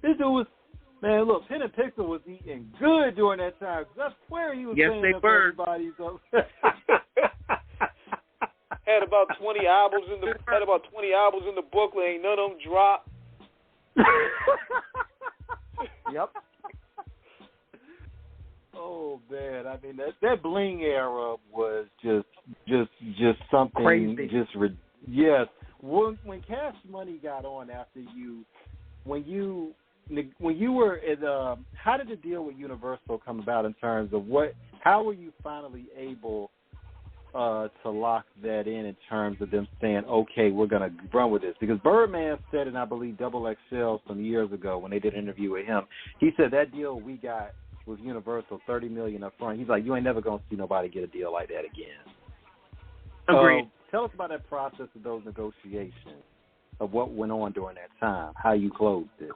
This dude was, man, look, Pen and Pixel was eating good during that time. I swear he was paying up everybody's up. Had about 20 albums in the booklet. Ain't none of them dropped. Yep. Oh man, I mean that bling era was just something crazy. Yes. When Cash Money got on after you, when you were at, how did the deal with Universal come about in terms of how were you finally able to lock that in terms of them saying, okay, we're going to run with this? Because Birdman said, and I believe Double XL some years ago when they did an interview with him, he said that deal we got with Universal, $30 million up front, he's like, you ain't never going to see nobody get a deal like that again. Agreed. Tell us about that process of those negotiations, of what went on during that time, how you closed it.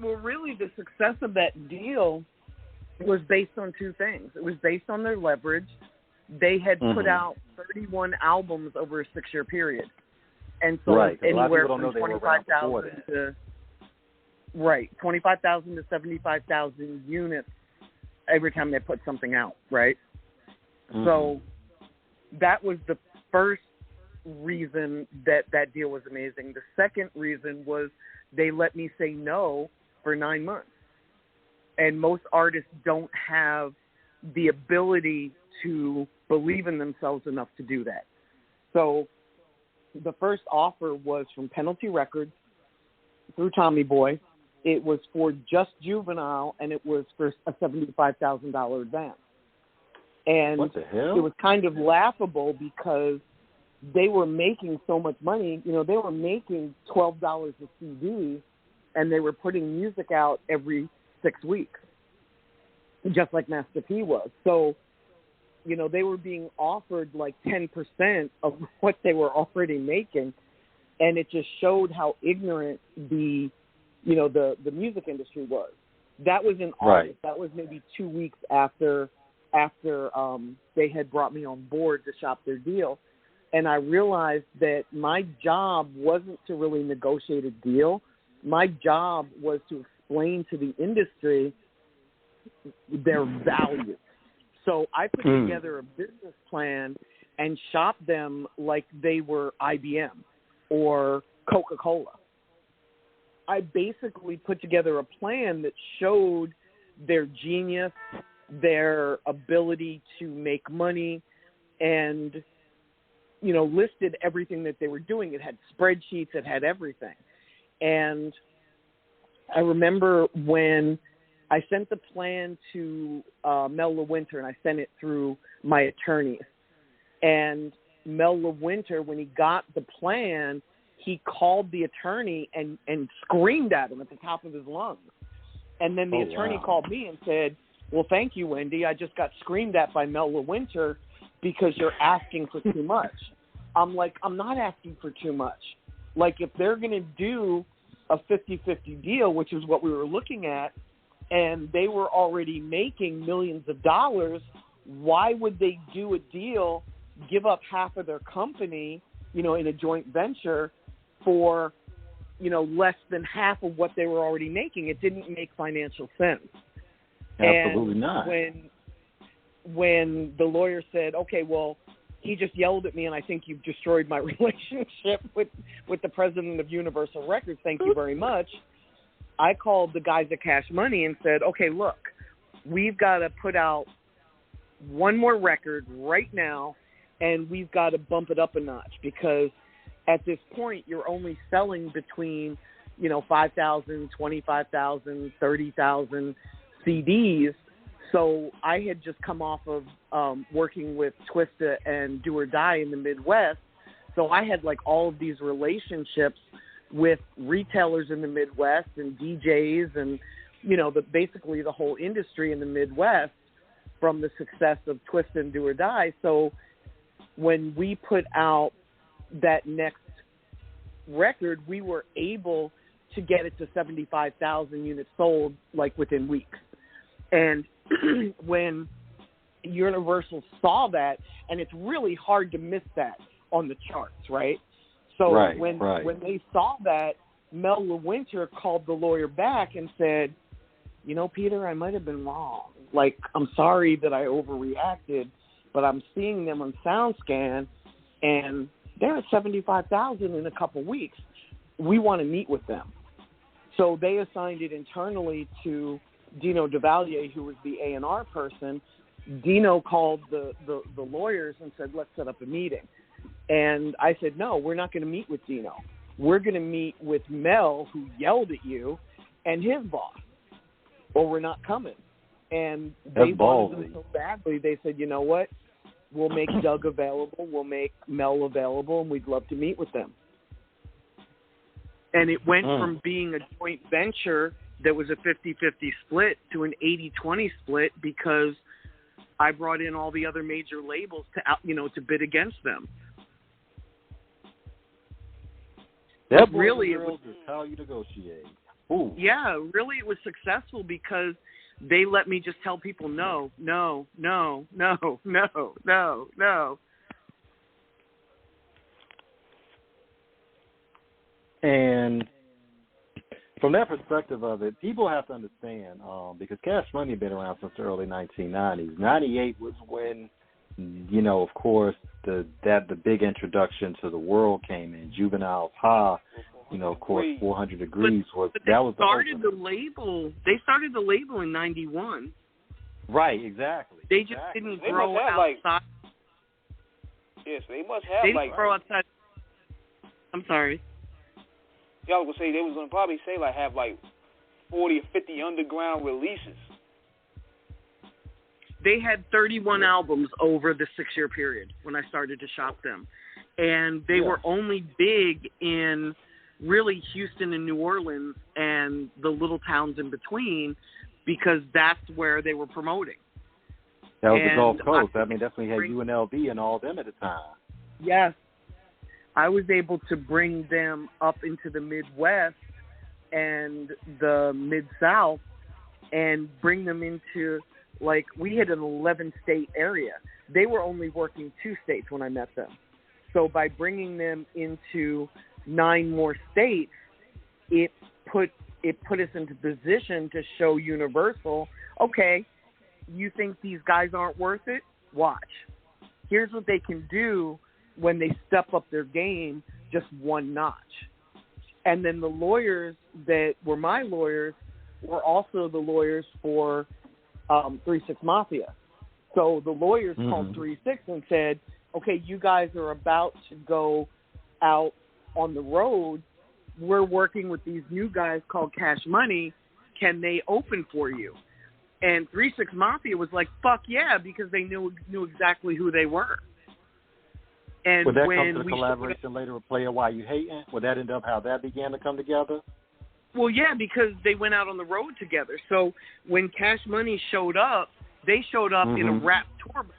Well, really, the success of that deal was based on two things. It was based on their leverage. They had put out 31 albums over a 6-year period, and so anywhere from 25,000 to 25,000 to 75,000 units every time they put something out, right? So that was the first reason that deal was amazing. The second reason was they let me say no for 9 months, and most artists don't have the ability to believe in themselves enough to do that. So the first offer was from Penalty Records through Tommy Boy. It was for just Juvenile, and it was for a $75,000 advance. And what the hell? It was kind of laughable because they were making so much money. You know, they were making $12 a CD, and they were putting music out every 6 weeks, just like Master P was. So, you know, they were being offered like 10% of what they were already making, and it just showed how ignorant the music industry was. That was in August. Right. That was maybe 2 weeks after they had brought me on board to shop their deal. And I realized that my job wasn't to really negotiate a deal. My job was to explain to the industry their value. So I put together a business plan and shopped them like they were IBM or Coca-Cola. I basically put together a plan that showed their genius, their ability to make money, and, you know, listed everything that they were doing. It had spreadsheets, it had everything. And I remember when I sent the plan to Mel LeWinter, and I sent it through my attorneys. And Mel LeWinter, when he got the plan, he called the attorney and screamed at him at the top of his lungs. And then the attorney called me and said, well, thank you, Wendy. I just got screamed at by Mel LeWinter because you're asking for too much. I'm like, I'm not asking for too much. Like, if they're going to do a 50-50 deal, which is what we were looking at, and they were already making millions of dollars, why would they do a deal, give up half of their company, you know, in a joint venture for, you know, less than half of what they were already making? It didn't make financial sense. Absolutely not. When the lawyer said, okay, well, he just yelled at me, and I think you've destroyed my relationship with the president of Universal Records. Thank you very much. I called the guys at Cash Money and said, okay, look, we've got to put out one more record right now, and we've got to bump it up a notch, because at this point you're only selling between, you know, 5,000, 25,000, 30,000 CDs. So I had just come off of working with Twista and Do or Die in the Midwest. So I had like all of these relationships with retailers in the Midwest and DJs and, you know, basically the whole industry in the Midwest from the success of Twista and Do or Die. So when we put out that next record, we were able to get it to 75,000 units sold like within weeks. And when Universal saw that, and it's really hard to miss that on the charts, right? So when they saw that, Mel LeWinter called the lawyer back and said, you know, Peter, I might have been wrong. Like, I'm sorry that I overreacted, but I'm seeing them on SoundScan, and they're at $75,000 in a couple weeks. We want to meet with them. So they assigned it internally to Dino DeValier, who was the A&R person. Dino called the lawyers and said, let's set up a meeting. And I said, no, we're not going to meet with Dino. We're going to meet with Mel, who yelled at you, and his boss, or we're not coming. And they wanted them so badly, they said, you know what? We'll make Doug available. We'll make Mel available, and we'd love to meet with them. And it went from being a joint venture that was a 50-50 split to an 80-20 split because I brought in all the other major labels to bid against them. That really, it was how you negotiate. Ooh. Yeah, really, it was successful because they let me just tell people no. And from that perspective of it, people have to understand, because Cash Money had been around since the early 1990s. 98 was when, of course, the big introduction to the world came in. Juvenile's Ha, of course, 400 Degrees was but that was the started the label. They started the label in 91. Right, exactly. They just didn't grow outside. Yes, they must have. They didn't grow outside. I'm sorry. Y'all would say they was gonna probably say have 40 or 50 underground releases. They had 31 albums over the 6-year period when I started to shop them, and they were only big in really Houston and New Orleans and the little towns in between because that's where they were promoting. That was the Gulf Coast. I mean, definitely had UNLV and all them at the time. Yes. I was able to bring them up into the Midwest and the Mid-South and bring them into, we hit an 11-state area. They were only working 2 states when I met them. So by bringing them into 9 more states, it put us into position to show Universal, okay, you think these guys aren't worth it? Watch. Here's what they can do when they step up their game just one notch. And then the lawyers that were my lawyers were also the lawyers for 3-6 Mafia. So the lawyers called 3-6 and said, okay, you guys are about to go out on the road. We're working with these new guys called Cash Money. Can they open for you? And 3-6 Mafia was like, fuck yeah, because they knew exactly who they were. And would that come to the collaboration later with Player Why You Hatin'? Would that end up how that began to come together? Well, yeah, because they went out on the road together. So when Cash Money showed up, they showed up in a rap tour bus.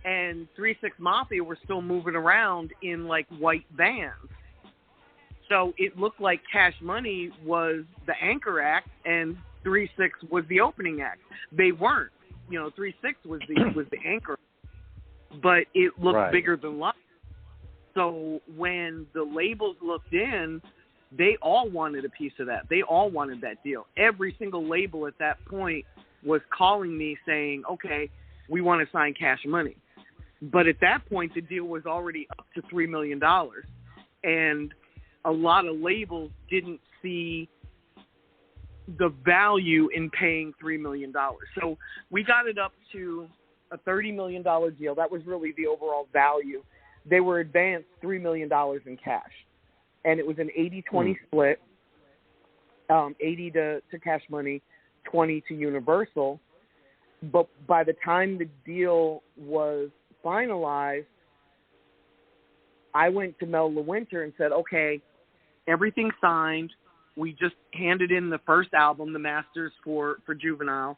And 3-6 Mafia were still moving around in white vans. So it looked like Cash Money was the anchor act and 3-6 was the opening act. They weren't. 3-6 was the anchor. But it looked bigger than life. So when the labels looked in, they all wanted a piece of that. They all wanted that deal. Every single label at that point was calling me saying, okay, we want to sign Cash Money. But at that point, the deal was already up to $3 million. And a lot of labels didn't see the value in paying $3 million. So we got it up to a $30 million deal. That was really the overall value. They were advanced $3 million in cash. And it was an 80-20 split, 80 to Cash Money, 20 to Universal. But by the time the deal was finalized, I went to Mel LeWinter and said, okay, everything's signed. We just handed in the first album, the masters for Juvenile.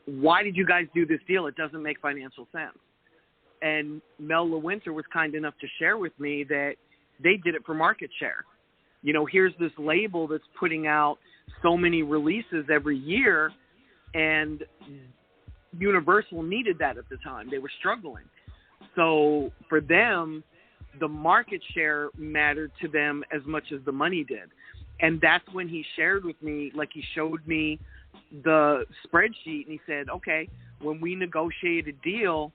Why did you guys do this deal? It doesn't make financial sense. And Mel LeWinter was kind enough to share with me that they did it for market share. Here's this label that's putting out so many releases every year, and Universal needed that at the time. They were struggling. So for them, the market share mattered to them as much as the money did. And that's when he shared with me, like he showed me the spreadsheet, and he said, okay, when we negotiate a deal,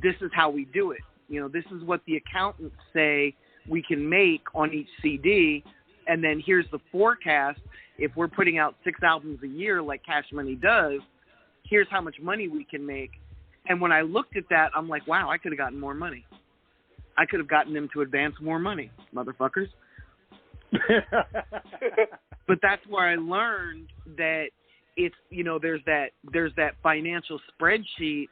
this is how we do it. You know, this is what the accountants say we can make on each CD, and then here's the forecast. If we're putting out 6 albums a year like Cash Money does, here's how much money we can make. And when I looked at that, I'm like, wow, I could have gotten more money. I could have gotten them to advance more money, motherfuckers. But that's where I learned that it's, you know, there's that financial spreadsheet.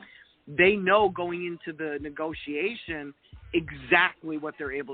They know going into the negotiation exactly what they're able